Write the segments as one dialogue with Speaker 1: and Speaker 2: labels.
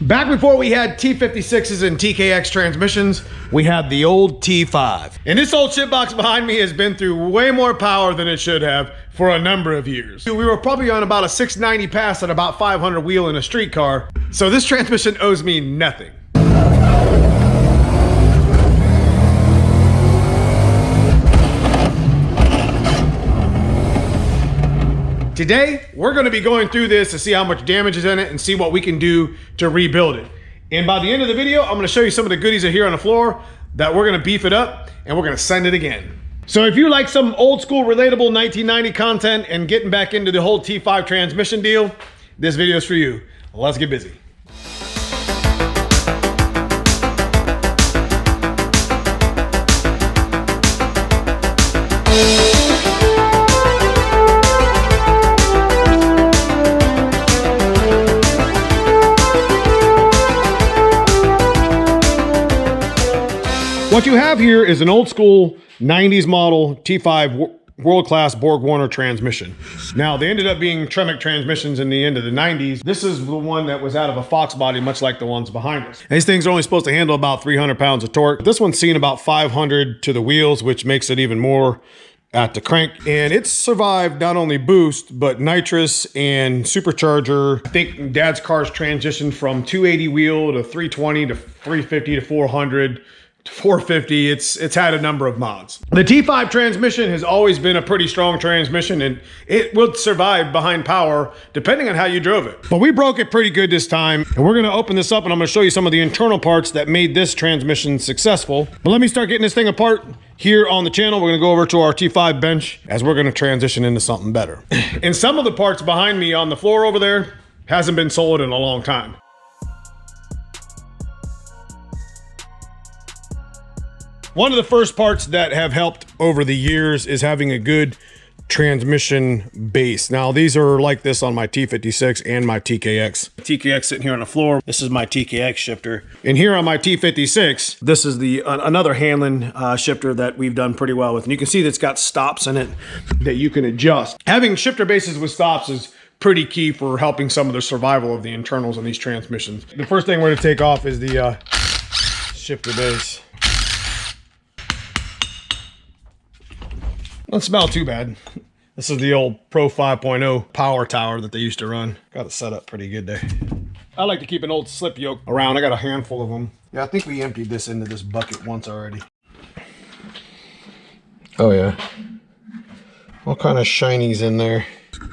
Speaker 1: Back before we had T56s and TKX transmissions, we had the old T5. And this old shitbox behind me has been through way more power than it should have for a number of years. We were probably on about a 690 pass at about 500 wheel in a streetcar, so this transmission owes me nothing. Today, we're gonna be going through this to see how much damage is in it and see what we can do to rebuild it. And by the end of the video, I'm gonna show you some of the goodies that are here on the floor that we're gonna beef it up and we're gonna send it again. So if you like some old school relatable 1990 content and getting back into the whole T5 transmission deal, this video is for you. Let's get busy. What you have here is an old school 90s model T5 world-class Borg-Warner transmission. Now, they ended up being Tremec transmissions in the end of the 90s. This is the one that was out of a Fox body, much like the ones behind us. And these things are only supposed to handle about 300 pounds of torque. This one's seen about 500 to the wheels, which makes it even more at the crank. And it's survived not only boost, but nitrous and supercharger. I think Dad's car's transitioned from 280 wheel to 320 to 350 to 400. 450, it's had a number of mods. The T5 transmission has always been a pretty strong transmission and it will survive behind power depending on how you drove it. But we broke it pretty good this time and we're gonna open this up and I'm gonna show you some of the internal parts that made this transmission successful. But let me start getting this thing apart here on the channel. We're gonna go over to our T5 bench as we're gonna transition into something better. And some of the parts behind me on the floor over there hasn't been sold in a long time. One of the first parts that have helped over the years is having a good transmission base. Now, these are like this on my T56 and my TKX. TKX sitting here on the floor. This is my TKX shifter. And here on my T56, this is the another Hanlon shifter that we've done pretty well with. And you can see that it's got stops in it that you can adjust. Having shifter bases with stops is pretty key for helping some of the survival of the internals on these transmissions. The first thing we're gonna take off is the shifter base. Doesn't smell too bad. This is the old Pro 5.0 power tower that they used to run. Got it set up pretty good there. I like to keep an old slip yoke around. I got a handful of them. Yeah, I think we emptied this into this bucket once already. Oh yeah. All kind of shinies in there.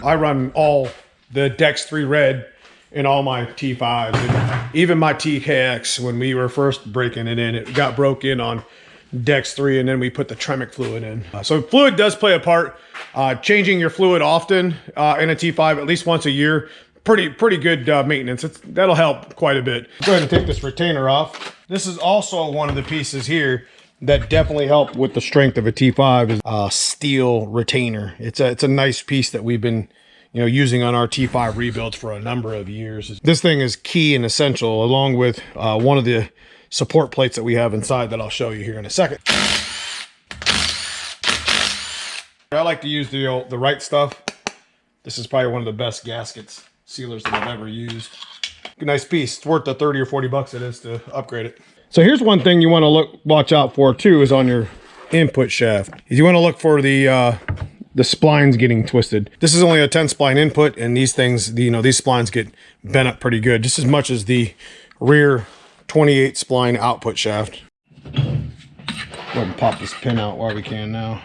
Speaker 1: I run all the Dex 3 Red in all my T5s. And even my TKX, when we were first breaking it in, it got broke in on Dex 3 and then we put the Tremec fluid in. So fluid does play a part. Changing your fluid often in a T5, at least once a year, pretty good maintenance. That'll help quite a bit. Go ahead and take this retainer off. This is also one of the pieces here that definitely help with the strength of a T5 is a steel retainer. It's a nice piece that we've been using on our T5 rebuilds for a number of years. This thing is key and essential along with one of the support plates that we have inside that I'll show you here in a second. I like to use the right stuff. This is probably one of the best gaskets sealers that I've ever used. Good, nice piece. It's worth the 30 or 40 bucks it is to upgrade it. So here's one thing you want to watch out for too is on your input shaft. You want to look for the splines getting twisted. This is only a 10 spline input and these things, these splines get bent up pretty good, just as much as the rear 28 spline output shaft. Go ahead and pop this pin out while we can now.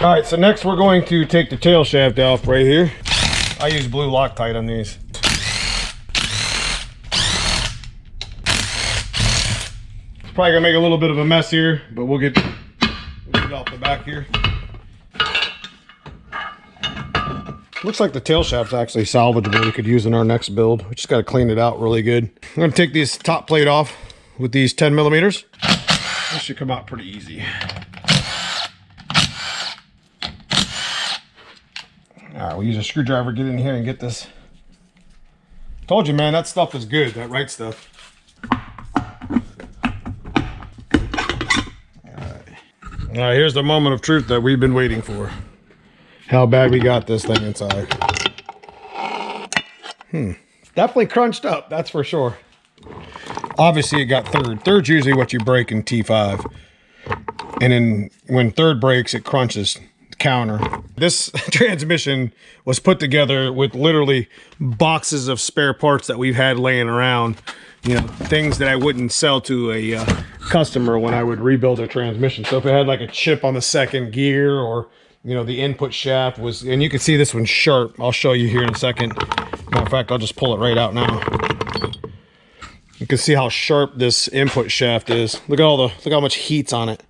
Speaker 1: All right, so next we're going to take the tail shaft off right here. I use blue Loctite on these. It's probably gonna make a little bit of a mess here, but we'll get it off the back here. Looks like the tail shaft's actually salvageable. We could use in our next build. We just got to clean it out really good. I'm going to take this top plate off with these 10 millimeters. This should come out pretty easy. All right, we'll use a screwdriver, get in here and get this. Told you, man, that stuff is good, that right stuff. All right, here's the moment of truth that we've been waiting for. how bad we got this thing inside. Definitely crunched up, that's for sure. Obviously it got third. Third's usually what you break in T5. And then when third breaks, it crunches the counter. This transmission was put together with literally boxes of spare parts that we've had laying around. You know, things that I wouldn't sell to a customer when I would rebuild a transmission. So if it had like a chip on the second gear, or, you know, the input shaft was, and you can see this one's sharp. I'll show you here in a second. Matter of fact, I'll just pull it right out now. You can see how sharp this input shaft is. Look at how much heat's on it.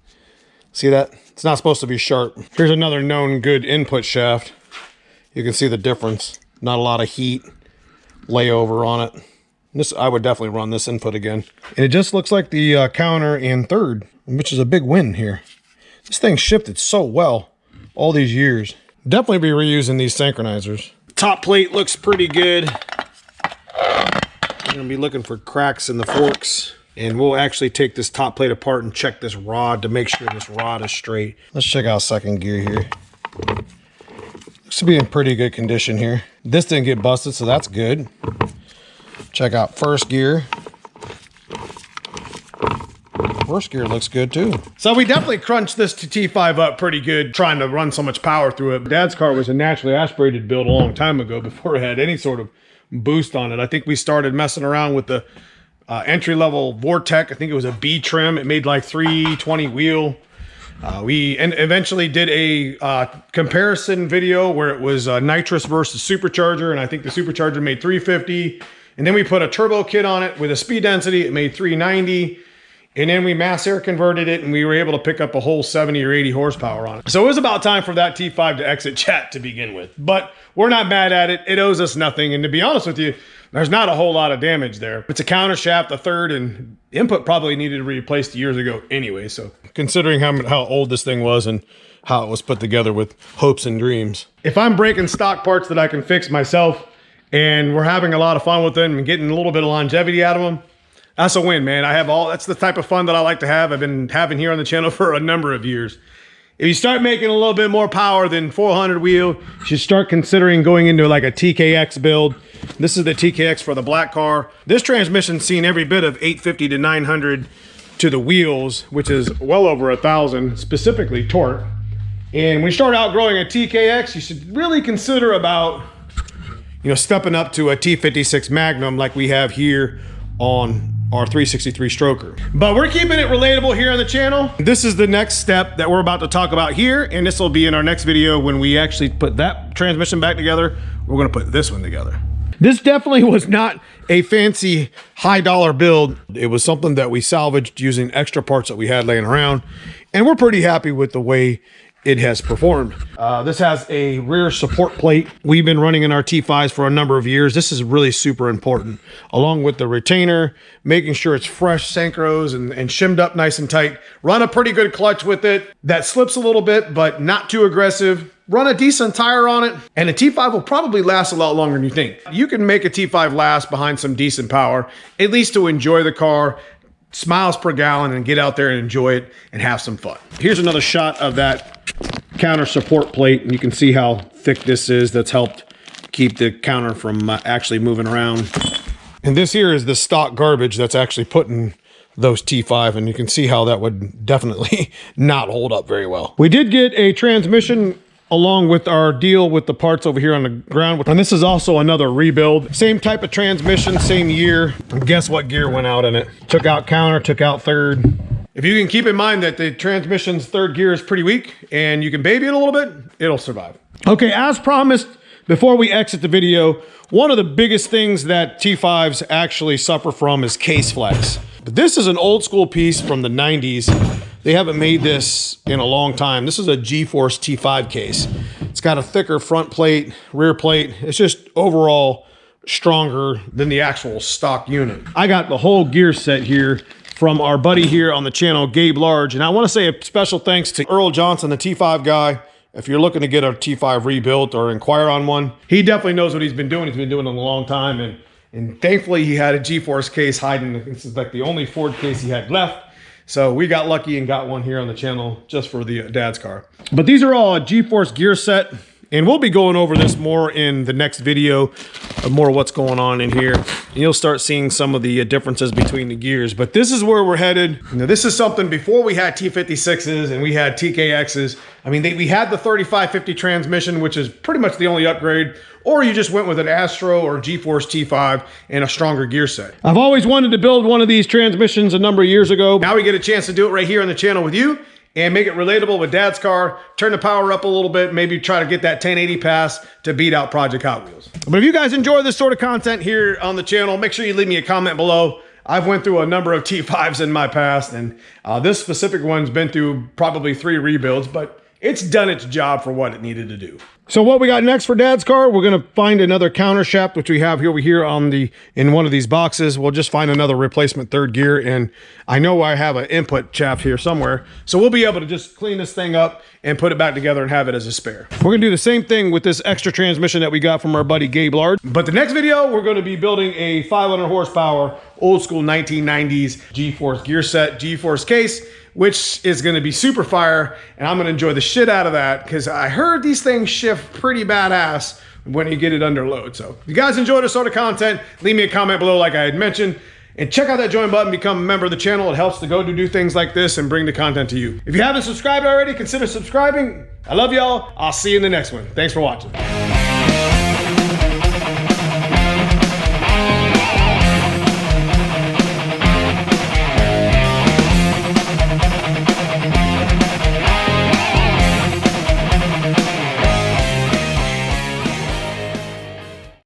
Speaker 1: See that? It's not supposed to be sharp. Here's another known good input shaft. You can see the difference. Not a lot of heat layover on it. This, I would definitely run this input again. And it just looks like the counter in third, which is a big win here. This thing shifted so well all these years. Definitely be reusing these synchronizers. Top plate looks pretty good. We're gonna be looking for cracks in the forks, and we'll actually take this top plate apart and check this rod to make sure this rod is straight. Let's check out second gear here. Looks to be in pretty good condition here. This didn't get busted, so that's good. Check out first gear. First gear looks good too. So we definitely crunched this to T5 up pretty good, trying to run so much power through it. Dad's car was a naturally aspirated build a long time ago before it had any sort of boost on it. I think we started messing around with the entry-level Vortec. I think it was a B trim. It made like 320 wheel. We eventually did a comparison video where it was nitrous versus supercharger, and I think the supercharger made 350. And then we put a turbo kit on it with a speed density. It made 390. And then we mass air converted it, and we were able to pick up a whole 70 or 80 horsepower on it. So it was about time for that T5 to exit chat to begin with. But we're not mad at it. It owes us nothing. And to be honest with you, there's not a whole lot of damage there. It's a counter shaft, a third, and input probably needed to be replaced years ago anyway. So considering how old this thing was and how it was put together with hopes and dreams. If I'm breaking stock parts that I can fix myself, and we're having a lot of fun with them and getting a little bit of longevity out of them, that's a win, man. That's the type of fun that I like to have. I've been having here on the channel for a number of years. If you start making a little bit more power than 400 wheel, you should start considering going into like a TKX build. This is the TKX for the black car. This transmission's seen every bit of 850 to 900 to the wheels, which is well over 1,000, specifically torque. And when you start outgrowing a TKX, you should really consider about, you know, stepping up to a T56 Magnum like we have here on our 363 stroker. But we're keeping it relatable here on the channel. This is the next step that we're about to talk about here, and this will be in our next video when we actually put that transmission back together. We're gonna put this one together. This definitely was not a fancy high dollar build. It was something that we salvaged using extra parts that we had laying around, and we're pretty happy with the way it has performed. This has a rear support plate. We've been running in our T5s for a number of years. This is really super important, along with the retainer, making sure it's fresh synchros and shimmed up nice and tight. Run a pretty good clutch with it that slips a little bit, but not too aggressive. Run a decent tire on it, and a T5 will probably last a lot longer than you think. You can make a T5 last behind some decent power, at least to enjoy the car, miles per gallon, and get out there and enjoy it and have some fun. Here's another shot of that counter support plate, and you can see how thick this is. That's helped keep the counter from actually moving around. And this here is the stock garbage that's actually put in those T5, and you can see how that would definitely not hold up very well. We did get a transmission along with our deal with the parts over here on the ground. And this is also another rebuild. Same type of transmission, same year. And guess what gear went out in it? Took out counter, took out third. If you can keep in mind that the transmission's third gear is pretty weak and you can baby it a little bit, it'll survive. Okay, as promised, before we exit the video, one of the biggest things that T5s actually suffer from is case flex. But this is an old school piece from the 90s. They haven't made this in a long time. This is a G-Force T5 case. It's got a thicker front plate, rear plate. It's just overall stronger than the actual stock unit. I got the whole gear set here from our buddy here on the channel, Gabe Large. And I want to say a special thanks to Earl Johnson, the T5 guy. If you're looking to get a T5 rebuilt or inquire on one, he definitely knows what he's been doing. He's been doing it a long time. And thankfully he had a G-Force case hiding. This is like the only Ford case he had left. So we got lucky and got one here on the channel just for the dad's car. But these are all a G-Force gear set. And we'll be going over this more in the next video, more of what's going on in here. And you'll start seeing some of the differences between the gears. But this is where we're headed. Now, this is something before we had T56s and we had TKXs. I mean, we had the 3550 transmission, which is pretty much the only upgrade. Or you just went with an Astro or G-Force T5 and a stronger gear set. I've always wanted to build one of these transmissions a number of years ago. Now we get a chance to do it right here on the channel with you and make it relatable with Dad's car, turn the power up a little bit, maybe try to get that 1080 pass to beat out Project Hot Wheels. But if you guys enjoy this sort of content here on the channel, make sure you leave me a comment below. I've went through a number of T5s in my past, and this specific one's been through probably 3 rebuilds, but it's done its job for what it needed to do. So what we got next for Dad's car, we're gonna find another counter shaft, which we have over here in one of these boxes. We'll just find another replacement 3rd gear, and I know I have an input shaft here somewhere. So we'll be able to just clean this thing up and put it back together and have it as a spare. We're gonna do the same thing with this extra transmission that we got from our buddy Gabe Lard. But the next video, we're gonna be building a 500 horsepower, old school 1990s G-Force gear set, G-Force case, which is going to be super fire, and I'm going to enjoy the shit out of that because I heard these things shift pretty badass when you get it under load. So if you guys enjoy this sort of content, leave me a comment below like I had mentioned, and check out that join button, become a member of the channel. It helps to go to do things like this and bring the content to you. If you haven't subscribed already, consider subscribing. I love y'all. I'll see you in the next one. Thanks for watching.